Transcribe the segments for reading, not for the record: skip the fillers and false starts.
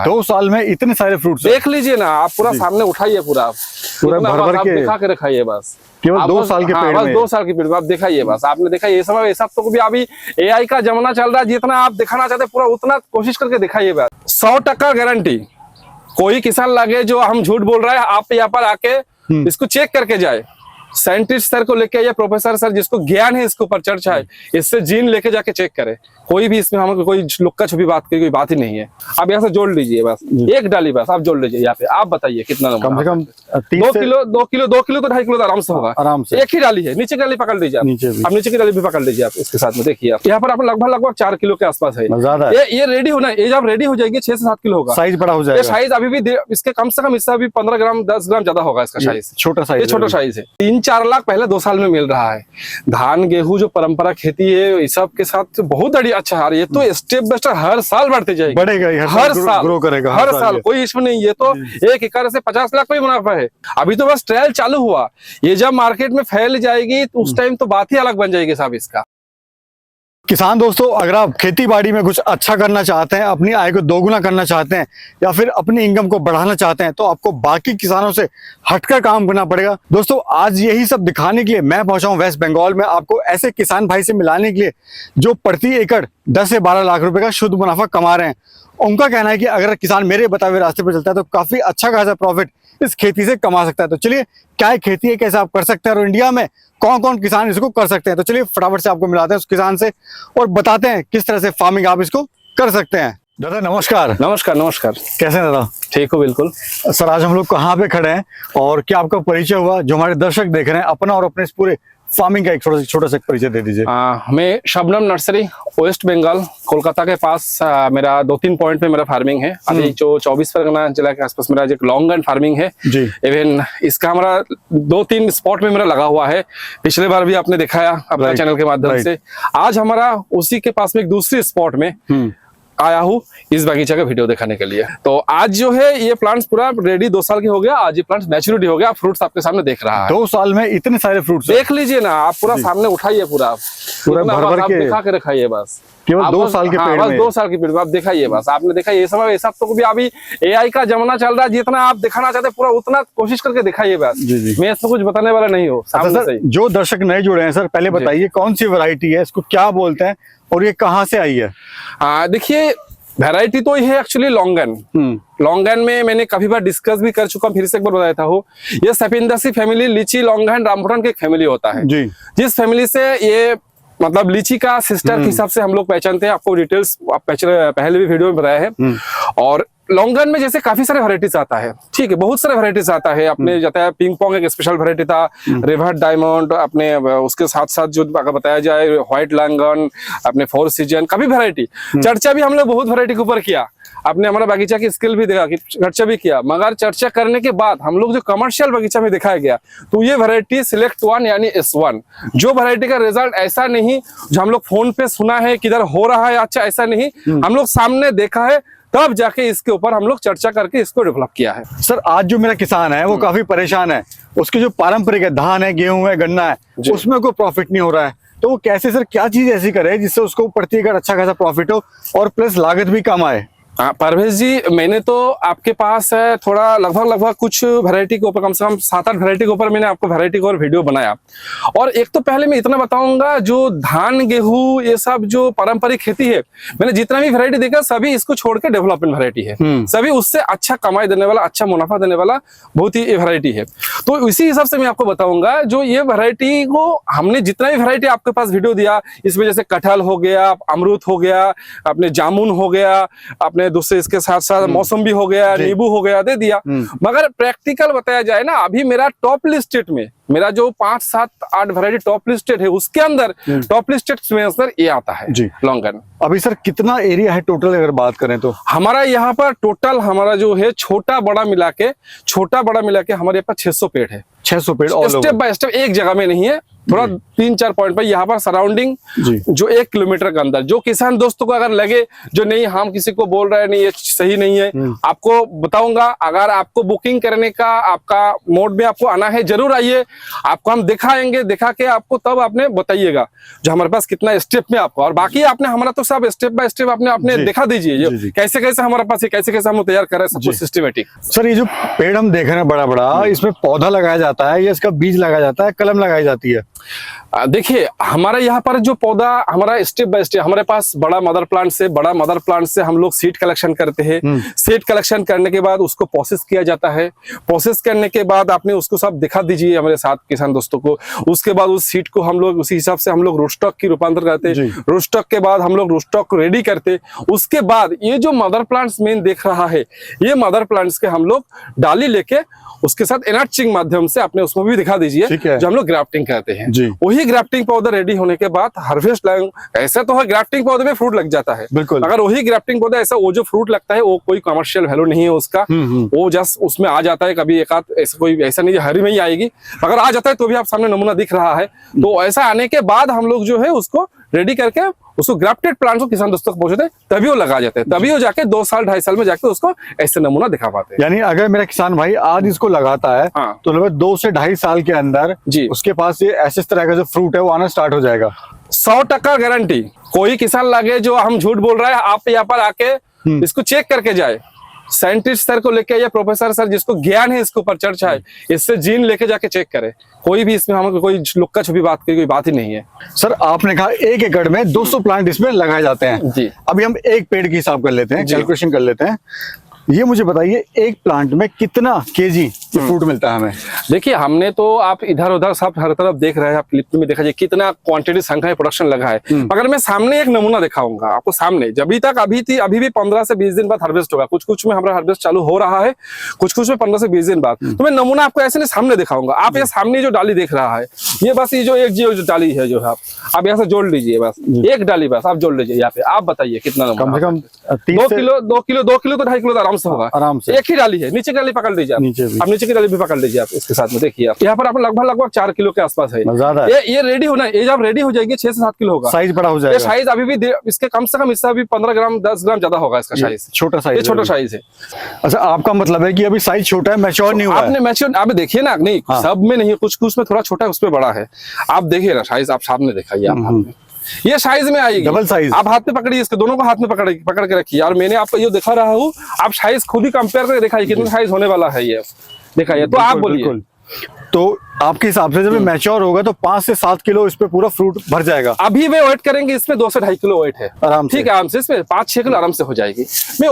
2 साल में इतने सारे फ्रूट्स देख लीजिए ना आप, पूरा सामने उठाइए, पूरा भर के दिखा के रखाइए बस। केवल 2 साल के पेड़ में, 2 साल के पेड़ में आप दिखाइए बस। आपने देखा ये सब तो भी अभी AI का जमाना चल रहा है, जितना आप दिखाना चाहते हैं पूरा उतना कोशिश करके दिखाइए बस। 100% गारंटी, कोई किसान लगे जो हम झूठ बोल रहा है, आप यहाँ पर आके इसको चेक करके जाए। साइंटिस्ट सर को लेके या प्रोफेसर सर जिसको ज्ञान है इसके ऊपर चर्चा है, इससे जीन लेके जाके चेक करे। कोई भी इसमें हमें कोई लुक्का छुपी बात की कोई बात ही नहीं है। आप यहाँ से जोड़ लीजिए बस, एक डाली बस आप जोड़ लीजिए यहाँ पे। आप बताइए कितना कम से कम 2 किलो तो 2.5 किलो आराम से होगा, आराम से। एक ही डाली है, नीचे की डाली पकड़ लीजिए आप, नीचे की डाली भी पकड़ लीजिए आप इसके साथ में। देखिए आप यहाँ पर आप लगभग 4 किलो के आसपास है। ये रेडी होना, ये जब रेडी हो जाएगी 6 से 7 किलो होगा, साइज बड़ा हो जाएगा। साइज अभी भी इसके कम से कम इससे अभी 15 ग्राम 10 ग्राम ज्यादा होगा इसका साइज, छोटा साइज है। 3-4 लाख पहले 2 साल में मिल रहा है। धान गेहूं जो परंपरा खेती है इस सब के साथ बहुत बड़ी अच्छा है। ये तो स्टेप बाय स्टेप हर साल बढ़ते जाएगी, बढ़ेगा, हर साल ग्रो करेगा, हर साल कोई इसमें नहीं। ये तो 1 एकड़ से 50 लाख का ही मुनाफा है। अभी तो बस ट्रायल चालू हुआ, ये जब मार्केट में फैल जाएगी तो उस टाइम तो बात ही अलग बन जाएगी साहब इसका। किसान दोस्तों, अगर आप खेती बाड़ी में कुछ अच्छा करना चाहते हैं, अपनी आय को दोगुना करना चाहते हैं या फिर अपनी इनकम को बढ़ाना चाहते हैं, तो आपको बाकी किसानों से हटकर काम करना पड़ेगा। दोस्तों, आज यही सब दिखाने के लिए मैं पहुंचा हूं वेस्ट बंगाल में, आपको ऐसे किसान भाई से मिलाने के लिए जो प्रति एकड़ 10 से 12 लाख रुपए का शुद्ध मुनाफा कमा रहे हैं। उनका कहना है कि अगर किसान मेरे बताए हुए रास्ते पर चलता है तो काफी अच्छा खासा प्रॉफिट इस खेती से कमा सकता है। तो चलिए, क्या खेती है, कैसे आप कर सकते हैं और इंडिया में कौन कौन किसान इसको कर सकते हैं। तो चलिए फटाफट से आपको मिलाते हैं उस किसान से और बताते हैं किस तरह से फार्मिंग आप इसको कर सकते हैं। दादा नमस्कार। नमस्कार। कैसे हैं दादा? ठीक हो? बिल्कुल सर। आज हम लोग कहाँ पे खड़े हैं और क्या आपका परिचय हुआ, जो हमारे दर्शक देख रहे हैं, अपना और अपने इस पूरे फार्मिंग का एक छोटा सा परिचय दे दीजिए। मैं शबनम नर्सरी, वेस्ट बंगाल, कोलकाता के पास मेरा 2-3 पॉइंट पे मेरा फार्मिंग है। अभी जो 24 परगना जिला के आसपास मेरा एक लॉन्ग रन फार्मिंग है जी। इवन इसका हमारा 2-3 स्पॉट में मेरा लगा हुआ है। पिछले बार भी आपने दिखाया अपने चैनल के माध्यम से। आज हमारा उसी के पास में एक दूसरी स्पॉट में आया हूँ इस बगीचा का वीडियो दिखाने के लिए। तो आज जो है ये प्लांट्स पूरा रेडी 2 साल के हो गया। आज ये प्लांट्स मैच्योरिटी हो गया, फ्रूट्स आपके सामने देख रहा है। 2 साल में इतने सारे फ्रूट्स देख लीजिए ना आप, पूरा सामने उठाइए, पूरा भर के दिखा के रखाइए बस। केवल 2 साल के पेड़ में, 2 साल के पेड़ में आप दिखाइए बस। आपने देखा ये सब तो भी अभी AI का जमाना चल रहा है, जितना आप दिखाना चाहते हैं पूरा उतना कोशिश करके दिखाइए बस। मैं इसमें कुछ बताने वाला नहीं हूँ। सर, जो दर्शक नए जुड़े हैं सर, पहले बताइए कौन सी वैरायटी है, इसको क्या बोलते हैं और ये कहाँ से आई है? देखिए, वैरायटी तो ये है एक्चुअली लॉन्गन। लॉन्गन में मैंने काफी बार डिस्कस भी कर चुका हूँ, फिर से एक बार बताया हूँ। ये सफिंदासी फैमिली, लीची, लॉन्गन, रामबुटान की एक फैमिली होता है जी। जिस फैमिली से ये मतलब लीची का सिस्टर के हिसाब से हम लोग पहचानते हैं। आपको डिटेल्स पहले भी वीडियो में बताया है। और लॉन्गन में जैसे काफी सारे वैरायटीज आता है, ठीक है, बहुत सारे वैरायटीज आता है। अपने जाता है पिंग पोंग एक स्पेशल वैरायटी था, रिवर डायमंड, अपने उसके साथ साथ जो अगर बताया जाए व्हाइट लॉन्गन, अपने 4 सीजन, काफी वैरायटी। चर्चा भी हम लोग बहुत वैरायटी के ऊपर किया, आपने हमारा बगीचा की स्किल भी देखा, चर्चा भी किया। मगर चर्चा करने के बाद हम लोग जो कमर्शियल बगीचा में दिखाया गया, तो ये वैरायटी सिलेक्ट 1 यानी S1, जो वैरायटी का रिजल्ट ऐसा नहीं जो हम लोग फोन पे सुना है किधर हो रहा है अच्छा, ऐसा नहीं, हम लोग सामने देखा है, तब जाके इसके ऊपर हम लोग चर्चा करके इसको डेवलप किया है। सर, आज जो मेरा किसान है वो काफी परेशान है, उसके जो पारंपरिक है, धान है, गेहूं है, गन्ना है, उसमें कोई प्रॉफिट नहीं हो रहा है। तो वो कैसे सर, क्या चीज ऐसी करे जिससे उसको प्रति एकड़ अच्छा खासा प्रॉफिट हो और प्लस लागत भी कम आए? परवेश जी, मैंने तो आपके पास थोड़ा लगभग कुछ वैरायटी के ऊपर, कम से कम 7-8 वैरायटी के ऊपर मैंने आपको वैरायटी का और वीडियो बनाया। और एक तो पहले मैं इतना बताऊंगा, जो धान गेहूं ये सब जो पारंपरिक खेती है, मैंने जितना भी वैरायटी देखा सभी इसको छोड़ के डेवलपमेंट वैरायटी है। सभी उससे अच्छा कमाई देने वाला, अच्छा मुनाफा देने वाला बहुत ही वैरायटी है। तो इसी हिसाब से मैं आपको बताऊंगा, जो ये वैरायटी को हमने जितना भी वैरायटी आपके पास वीडियो दिया, इसमें जैसे कटहल हो गया, अमरूद हो गया, अपने जामुन हो गया, अपने दूसरे इसके साथ साथ मौसमी हो गया, नींबू हो गया, दे दिया। मगर प्रैक्टिकल बताया जाए ना, अभी मेरा टॉप लिस्टेड में मेरा जो 5-7-8 वैरायटी टॉप लिस्टेड है, उसके अंदर टॉप लिस्टेड में अंदर ये आता है जी, लॉन्गन। अभी सर कितना एरिया है टोटल अगर बात करें तो? हमारा यहाँ पर टोटल हमारा जो है छोटा बड़ा मिला के हमारे यहाँ पर 600 पेड़ है। 600 पेड़ स्टेप बाय स्टेप, एक जगह में नहीं है, थोड़ा 3-4 पॉइंट पर यहाँ पर सराउंडिंग जो 1 किलोमीटर के अंदर। जो किसान दोस्तों को अगर लगे जो नहीं हम किसी को बोल रहे हैं नहीं ये सही नहीं है, आपको बताऊंगा, अगर आपको बुकिंग करने का आपका मोड में आपको आना है, जरूर आइए। आपको हम दिखाएंगे, दिखा के आपको तब आपने बताइएगा जो हमारे पास कितना स्टेप में आपको, और बाकी आपने हमारा तो सब स्टेप बाय स्टेप आपने दिखा दीजिए कैसे कैसे हमारे पास है, कैसे कैसे हम तैयार कर रहे हैं, सब कुछ सिस्टमेटिक। सर ये जो पेड़ हम देख रहे हैं बड़ा बड़ा, इसमें पौधा लगाया जाता है या इसका बीज लगाया जाता है, कलम लगाई जाती है? देखिए हमारे यहाँ पर जो पौधा हमारा स्टेप बाय स्टेप, हमारे पास बड़ा मदर प्लांट से हम लोग सीड कलेक्शन करते हैं। सीड कलेक्शन करने के बाद उसको प्रोसेस किया जाता है। प्रोसेस करने के बाद आपने उसको सब दिखा दीजिए हमारे साथ किसान दोस्तों को। उसके बाद उस सीड को हम लोग उसी हिसाब से हम लोग रूटस्टॉक की रूपांतर करते हैं। रूटस्टॉक के बाद हम लोग रूटस्टॉक को रेडी करते। उसके बाद ये जो मदर प्लांट्स मेन देख रहा है, ये मदर प्लांट्स के हम लोग डाली लेके उसके साथ एनर्चिंग माध्यम से आपने उसमें भी दिखा दीजिए जो हम लोग ग्राफ्टिंग करते हैं। वही ग्राफ्टिंग पौधा रेडी होने के बाद हार्वेस्ट लाएंगे। ऐसा तो है ग्राफ्टिंग पौधे में फ्रूट लग जाता है, बिल्कुल। अगर वही ग्राफ्टिंग पौधा ऐसा वो जो फ्रूट लगता है वो कोई कमर्शियल वैल्यू नहीं है उसका, वो जस्ट उसमें आ जाता है कभी एक आध, ऐसा कोई ऐसा नहीं हरी में ही आएगी, अगर आ जाता है तो भी आप सामने नमूना दिख रहा है। तो ऐसा आने के बाद हम लोग जो है उसको रेडी करके उसको ग्राफ्टेड प्लांट को किसान दोस्तों तक पहुंचते, तभी वो लगा जाते हैं, तभी वो जाके 2 साल 2.5 साल में जाके उसको ऐसे नमूना दिखा पाते हैं। यानी अगर मेरा किसान भाई आज इसको लगाता है तो लगभग 2 से 2.5 साल के अंदर उसके पास ये ऐसे तरह का जो फ्रूट है वो आना स्टार्ट हो जाएगा। 100% गारंटी। कोई किसान लगे जो हम झूठ बोल रहा है, आप यहाँ पर आके इसको चेक करके जाए, साइंटिस्ट सर को लेके या प्रोफेसर सर जिसको ज्ञान है इसके ऊपर चर्चा है, इससे जीन लेके जाके चेक करे। कोई भी इसमें हमें कोई लुक्का छुपी बात की कोई बात ही नहीं है। सर आपने कहा 1 एकड़ में 200 प्लांट इसमें लगाए जाते हैं जी। अभी हम एक पेड़ की हिसाब कर लेते हैं, कैलकुलेशन कर लेते हैं। ये मुझे बताइए एक प्लांट में कितना केजी फ्रूट मिलता है हमें? देखिए हमने तो आप इधर उधर सब हर तरफ देख रहे हैं, आप क्लिप में देखा जाए कितना क्वांटिटी संख्या प्रोडक्शन लगा है। मगर मैं सामने एक नमूना दिखाऊंगा आपको सामने, अभी भी 15 से 20 दिन बाद हार्वेस्ट होगा। कुछ में हमारा हार्वेस्ट चालू हो रहा है, कुछ में 15 से 20 दिन बाद। तो मैं नमूना आपको ऐसे नहीं सामने दिखाऊंगा। आप ये सामने जो डाली देख रहा है, ये बस ये जो डाली है जो है आप यहाँ से जोड़ लीजिए, बस एक डाली बस आप जोड़ लीजिए यहाँ पे। आप बताइए कितना नमूना? कम से कम 2 किलो तो 2.5 किलो आराम से होगा, आराम से। एक ही डाली है, नीचे की डाली पकड़ लीजिए आप, नीचे की डाली भी पकड़ लीजिए आप इसके साथ में। देखिए आप यहाँ पर आप लगभग 4 किलो के आसपास है। ये रेडी होना, ये जब रेडी हो जाएगी 6 से 7 किलो होगा, साइज बड़ा हो जाएगा। साइज अभी भी इसके कम से कम इससे अभी 15 ग्राम 10 ग्राम ज्यादा होगा इसका साइज, छोटा साइज है। अच्छा आपका मतलब है कि अभी साइज छोटा है, मैच्योर नहीं हुआ है? आपने मैच्योर आप देखिए ना, नहीं सब में नहीं, कुछ में थोड़ा छोटा है, उसमें बड़ा है। आप देखिए ना साइज, आप सामने दिखाइए आप, ये साइज में आएगी, डबल साइज। आप हाथ में पकड़िए, इसके दोनों को हाथ में पकड़ के रखिए। और मैंने आपको ये दिखा रहा हूँ, आप साइज खुद ही कंपेयर करके दिखाइए कितना साइज होने वाला है ये, दिखाइए। तो आप बोलिए, तो आपके हिसाब से जब मैच्योर होगा तो 5 से 7 किलो इस पे पूरा फ्रूट भर जाएगा? अभी वे वेट करेंगे, इसमें 2 से 2.5 किलो वेट है आराम से, ठीक है, आराम से इसमें 5-6 किलो आराम से हो जाएगी। मैं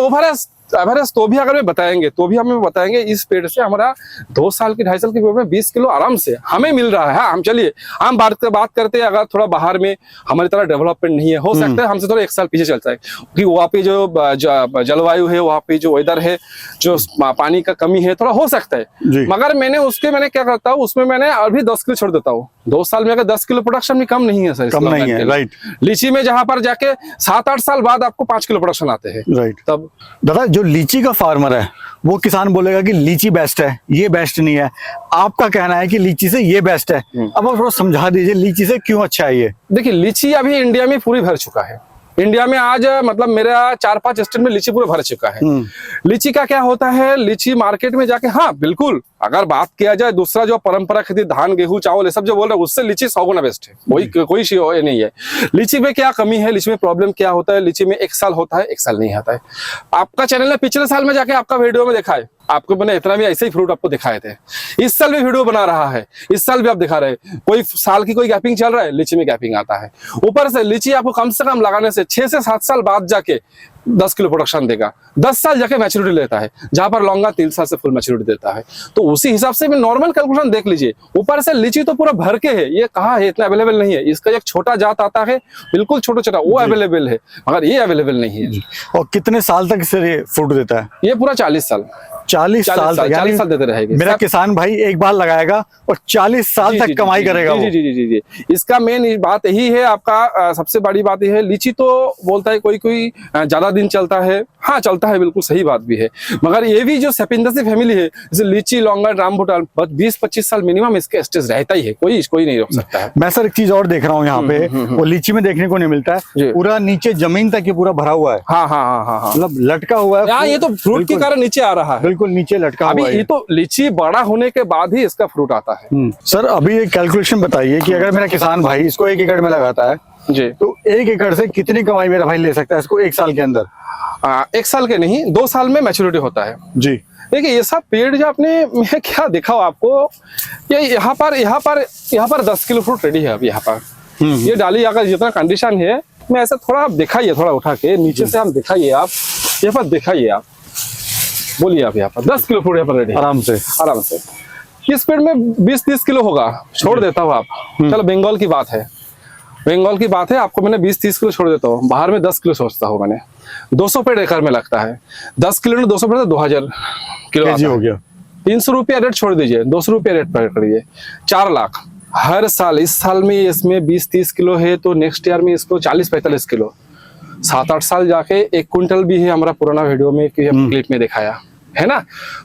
एवरेज तो भी अगर मैं बताएंगे तो भी हमें बताएंगे इस पेड़ से हमारा 2 साल की 2.5 साल की में 20 किलो आराम से हमें मिल रहा है। हम चलिए हम बात करते हैं, अगर थोड़ा बाहर में हमारी तरह डेवलपमेंट नहीं है, हो सकता है हमसे थोड़ा 1 साल पीछे चलता है, क्योंकि वहाँ पे जो जलवायु है, वहाँ पे जो वेदर है, जो पानी का कमी है, थोड़ा हो सकता है। मगर मैंने क्या करता हूँ, उसमें मैंने अभी 10 किलो छोड़ देता हूँ। 2 साल में अगर 10 किलो प्रोडक्शन में कम नहीं है सर, कम नहीं है, राइट। लीची में जहाँ पर जाके 7-8 साल बाद आपको 5 किलो प्रोडक्शन आते हैं, राइट। तब दादा जो लीची का फार्मर है वो किसान बोलेगा कि लीची बेस्ट है, ये बेस्ट नहीं है। आपका कहना है कि लीची से ये बेस्ट है। अब आप थोड़ा समझा दीजिए लीची से क्यों अच्छा है ये? देखिए लीची अभी इंडिया में पूरी भर चुका है। इंडिया में आज मतलब मेरा 4-5 स्टेट में लीची पूरा भर चुका है। लीची का क्या होता है, लीची मार्केट में जाके, हाँ बिल्कुल अगर बात किया जाए दूसरा जो परंपरा खेती धान गेहूं चावल ये सब जो बोल रहे हैं, उससे लीची 100 गुना बेस्ट है। कोई चीज नहीं है। लीची में क्या कमी है, लीची में प्रॉब्लम क्या होता है, लीची में 1 साल होता है, 1 साल नहीं आता है। आपका चैनल ने पिछले साल में जाके आपका वीडियो में देखा है, आपको मैंने इतना भी ऐसे ही फ्रूट आपको दिखाए थे। इस साल भी वीडियो बना रहा है, इस साल भी आप दिखा रहे हैं। कोई साल की कोई गैपिंग चल रहा है, लीची में गैपिंग आता है। ऊपर से लीची आपको कम से कम लगाने से 6 से 7 साल बाद जाके 10 किलो प्रोडक्शन देगा, 10 साल जाके मैच्योरिटी लेता है, जहां पर लौंगा 3 साल से फुल मैच्योरिटी देता है। तो उसी हिसाब से भी नॉर्मल कैलकुलेशन देख लीजिए। ऊपर से लीची तो पूरा भर के है, ये कहाँ है, इतना अवेलेबल नहीं है। इसका एक छोटा जात आता है बिल्कुल छोटा, वो अवेलेबल है, मगर ये अवेलेबल नहीं है। और कितने साल तक से फ्रूट देता है? ये पूरा 40 साल 40 साल देते रहेंगे। मेरा किसान भाई एक बार लगाएगा और 40 साल तक कमाई करेगा। जी। इसका मेन बात यही है, आपका सबसे बड़ी बात यह है, लीची तो बोलता है कोई ज्यादा दिन चलता है, हाँ चलता है, बिल्कुल सही बात भी है। मगर ये भी जो सेपिंदासी फैमिली है, जैसे लीची लॉन्गर रामबुटान, 20-25 साल मिनिमम इसके स्टेज रहता ही है, कोई नहीं रोक सकता है। मैं सर एक चीज और देख रहा हूँ यहाँ पे, वो लीची में देखने को नहीं मिलता है, पूरा नीचे जमीन तक ये पूरा भरा हुआ है। हाँ, मतलब लटका हुआ है। ये तो फ्रूट के कारण नीचे आ रहा है। बिल्कुल नीचे लटका अभी हुआ है। ये तो लीची बड़ा होने के बाद ही इसका फ्रूट आता है। सर अभी एक कैलकुलेशन बताइए कि अगर मेरा किसान भाई इसको 1 एकड़ में लगाता है जी, तो 1 एकड़ से कितनी कमाई मेरा भाई ले सकता है इसको 1 साल के अंदर? 1 साल के नहीं, 2 साल में मैच्योरिटी होता है। जी। देखिए ये सब पेड़ जो आपने, मैं क्या दिखाऊं आपको, ये यहाँ पर 10 किलो फ्रूट रेडी है अभी यहाँ पर। ये डाली अगर जितना कंडीशन है, मैं ऐसा थोड़ा आप दिखाइए, थोड़ा उठा के नीचे से हम दिखाइए, आप यहाँ पर दिखाइए, आप बोलिए, आप यहाँ पर 10 किलो फ्रूट यहाँ पर रेडी है आराम से। आराम से। इस पेड़ में 20-30 किलो होगा, छोड़ देता हूँ आप। चलो बंगाल की बात है, बंगाल की बात है, आपको मैंने 20-30 किलो छोड़ देता हूँ, बाहर में 10 किलो सोचता हूँ मैंने। 200 पेड़ एकड़ में लगता है, 10 किलो में 200 पेड़ तो 2000 किलो आता हो है। गया। 300 रुपया रेट छोड़ दीजिए, 200 रुपया रेट पर करिए, 4 लाख हर साल। इस साल में इसमें 20-30 किलो है तो नेक्स्ट ईयर में इसको 40-45 किलो, 7-8 साल जाके 1 क्विंटल भी है। हमारा पुराना वीडियो में क्लिप में दिखाया है ना,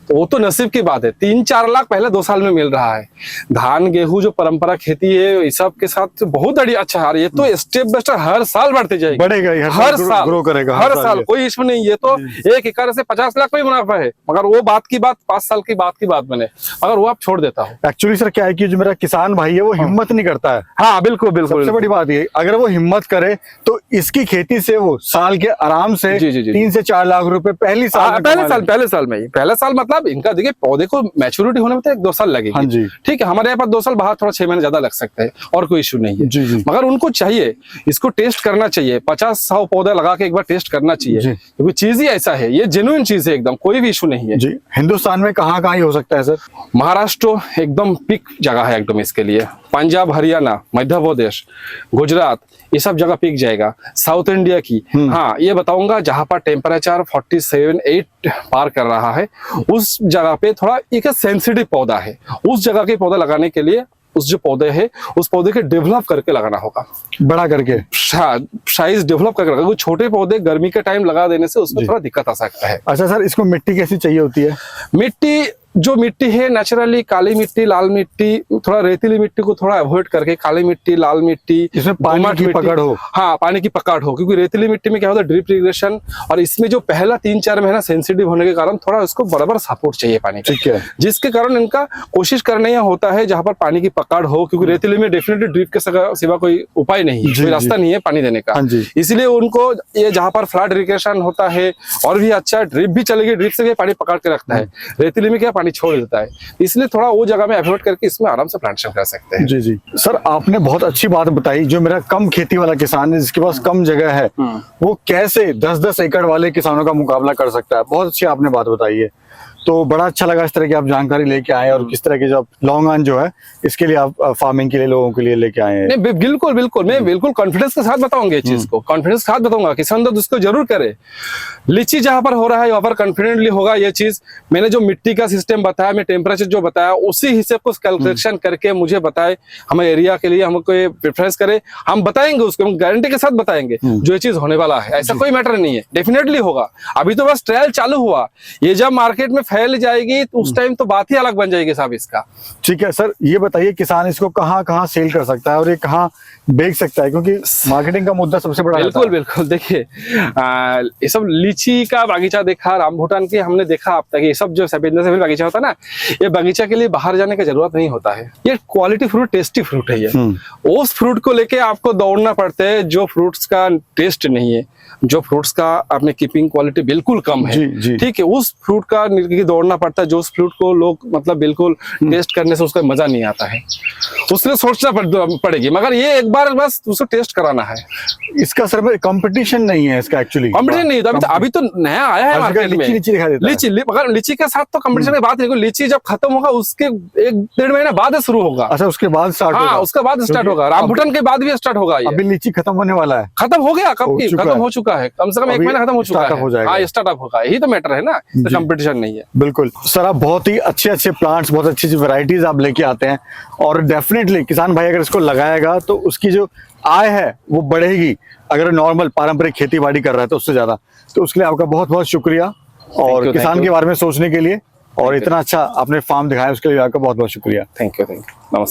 तो वो तो नसीब की बात है। 3-4 लाख पहले 2 साल में मिल रहा है। धान गेहूं जो परंपरा खेती है इस सब के साथ बहुत बड़ी अच्छा है। ये तो स्टेप बाय स्टेप हर साल बढ़ते जाएगी, बढ़ेगा, हर साल ग्रो करेगा, हर साल कोई इश्यू नहीं। ये तो 1 एकड़ से 50 लाख का ही मुनाफा है, मगर वो बात की बात 5 साल की बात मैंने, मगर वो आप छोड़ देता हूँ। एक्चुअली सर क्या है कि जो मेरा किसान भाई है वो हिम्मत नहीं करता है। हाँ बिल्कुल बिल्कुल, सबसे बड़ी बात ये, अगर वो हिम्मत करे तो इसकी खेती से वो साल के आराम से 3 से 4 लाख रुपए पहले साल में ही, पहले साल मतलब इनका देखिए पौधे को मैच्योरिटी होने में तो 1-2 साल लगेगी। हाँ जी। ठीक है, हमारे यहाँ पर 2 साल, बाहर थोड़ा 6 महीने ज्यादा लग सकते हैं, और कोई इश्यू नहीं है। जी जी। मगर उनको चाहिए, इसको टेस्ट करना चाहिए, 50-100 पौधे लगा के एक बार टेस्ट करना चाहिए, क्योंकि चीज ही ऐसा है, ये जेन्युइन चीज है एकदम, कोई भी इशू नहीं है जी। हिंदुस्तान में कहाँ कहाँ हो सकता है सर? महाराष्ट्र एकदम पिक जगह है एकदम इसके लिए, पंजाब, हरियाणा, मध्य प्रदेश, गुजरात, ये सब जगह पिक जाएगा। साउथ इंडिया की, हाँ ये बताऊंगा, जहां पर टेम्परेचर 47-8 पार कर रहा है, उस जगह पे थोड़ा एक सेंसिटिव पौधा है। उस जगह के पौधा लगाने के लिए उस जो पौधे है उस पौधे के डेवलप करके लगाना होगा, बड़ा करके, साइज डेवलप करके लगाना। छोटे पौधे गर्मी के टाइम लगा देने से उसमें थोड़ा दिक्कत आ सकता है। अच्छा सर, इसको मिट्टी कैसी चाहिए होती है? मिट्टी जो मिट्टी है नेचुरली काली मिट्टी, लाल मिट्टी, थोड़ा रेतीली मिट्टी को थोड़ा अवॉइड करके काली मिट्टी, लाल मिट्टी, इसमें पानी की पकड़ हो। हाँ पानी की पकड़ हो, क्योंकि रेतीली मिट्टी में क्या होता है ड्रिप इरिगेशन, और इसमें जो पहला 3-4 महीना सेंसिटिव होने के कारण थोड़ा उसको बराबर सपोर्ट चाहिए पानी का। ठीक है। जिसके कारण इनका कोशिश करना यह होता है जहां पर पानी की पकड़ हो, क्योंकि रेतीली में डेफिनेटली ड्रिप के सिवा कोई उपाय नहीं है, कोई रास्ता नहीं है पानी देने का। इसलिए उनको ये जहां पर फ्लड इरिगेशन होता है और भी अच्छा ड्रिप भी चलेगी, ड्रिप से भी पानी पकड़ के रखता है, रेतीली में क्या पानी छोड़ देता है, इसलिए थोड़ा वो जगह में अवॉइड करके इसमें आराम से प्लांटेशन कर सकते हैं। जी जी। सर आपने बहुत अच्छी बात बताई, जो मेरा कम खेती वाला किसान है जिसके पास कम जगह है, वो कैसे 10-10 एकड़ वाले किसानों का मुकाबला कर सकता है। बहुत अच्छी आपने बात बताई है, तो बड़ा अच्छा लगा इस तरह की आप जानकारी लेके आए, और किस तरह की जो लॉन्ग ऑन जो है इसके लिए आप फार्मिंग के लिए लोगों के लिए लेके आए हैं। नहीं बिल्कुल बिल्कुल, मैं बिल्कुल कॉन्फिडेंस के साथ बताऊंगा ये चीज को, कॉन्फिडेंस के साथ बताऊंगा। किसान दोस्त उसको जरूर करे, लीची जहां पर हो रहा है वहां पर कॉन्फिडेंटली होगा ये चीज। मैंने जो मिट्टी का सिस्टम बताया, मैं टेम्परेचर जो बताया, उसी हिसाब को कैलकुलेशन करके मुझे बताए, हमें एरिया के लिए हमको प्रेफरेंस करे, हम बताएंगे उसको, हम गारंटी के साथ बताएंगे जो ये चीज होने वाला है। ऐसा कोई मैटर नहीं है, डेफिनेटली होगा। अभी तो बस ट्रायल चालू हुआ, ये जब मार्केट में फैल जाएगी तो उस टाइम तो बात ही अलग बन जाएगी साहब इसका। ठीक है सर, ये बताइए किसान इसको कहाँ कहाँ सेल कर सकता है और ये कहाँ बेच सकता है, क्योंकि मार्केटिंग का मुद्दा सबसे बड़ा। बिल्कुल बिल्कुल, देखिए ये सब लीची का बागीचा देखा, रामभूटान के हमने देखा अब तक, ये सब जो सफेद बागीचा होता है ना, ये बागीचा के लिए बाहर जाने की जरूरत नहीं होता है। ये क्वालिटी फ्रूट, टेस्टी फ्रूट है ये। उस फ्रूट को लेके आपको दौड़ना पड़ता है जो फ्रूट्स का टेस्ट नहीं है, जो फ्रूट्स का आपने कीपिंग क्वालिटी बिल्कुल कम है, ठीक है, उस फ्रूट का दौड़ना पड़ता है जो उस फ्रूट को लोग मतलब बिल्कुल टेस्ट करने से उसका मजा नहीं आता है, उसके लिए सोचना पड़ेगी। मगर ये एक बार बस उसको टेस्ट कराना है। इसका सर कंपटीशन नहीं है, इसका एक्चुअली कंपटीशन नहीं है, अभी तो नया आया है मार्केट में लीची। मगर लीची के साथ तो कंपटीशन की बात नहीं, लीची जब खत्म होगा उसके 1-1.5 महीने बाद शुरू होगा। अच्छा, उसके बाद स्टार्ट होगा? हाँ, उसके बाद स्टार्ट होगा, रामभूटान के बाद भी स्टार्ट होगा। अभी लीची खत्म होने वाला है, खत्म हो गया, कब खत्म हो चुका है, कम से कम 1 महीना खत्म हो चुका है। हाँ, स्टार्टअप होगा, यही तो मैटर है ना, कंपटीशन नहीं है। बिल्कुल सर, आप बहुत ही अच्छे अच्छे प्लांट्स, बहुत अच्छी वैरायटीज आप लेके आते हैं, और डेफिनेटली किसान भाई अगर इसको लगाएगा तो उसकी जो आय है वो बढ़ेगी। अगर नॉर्मल पारंपरिक खेती बाड़ी कर रहा है तो उससे ज्यादा, तो उसके लिए आपका बहुत बहुत शुक्रिया, और किसान के बारे में सोचने के लिए, और इतना अच्छा आपने फार्म दिखाया उसके लिए आपका बहुत बहुत शुक्रिया। थैंक यू, नमस्ते।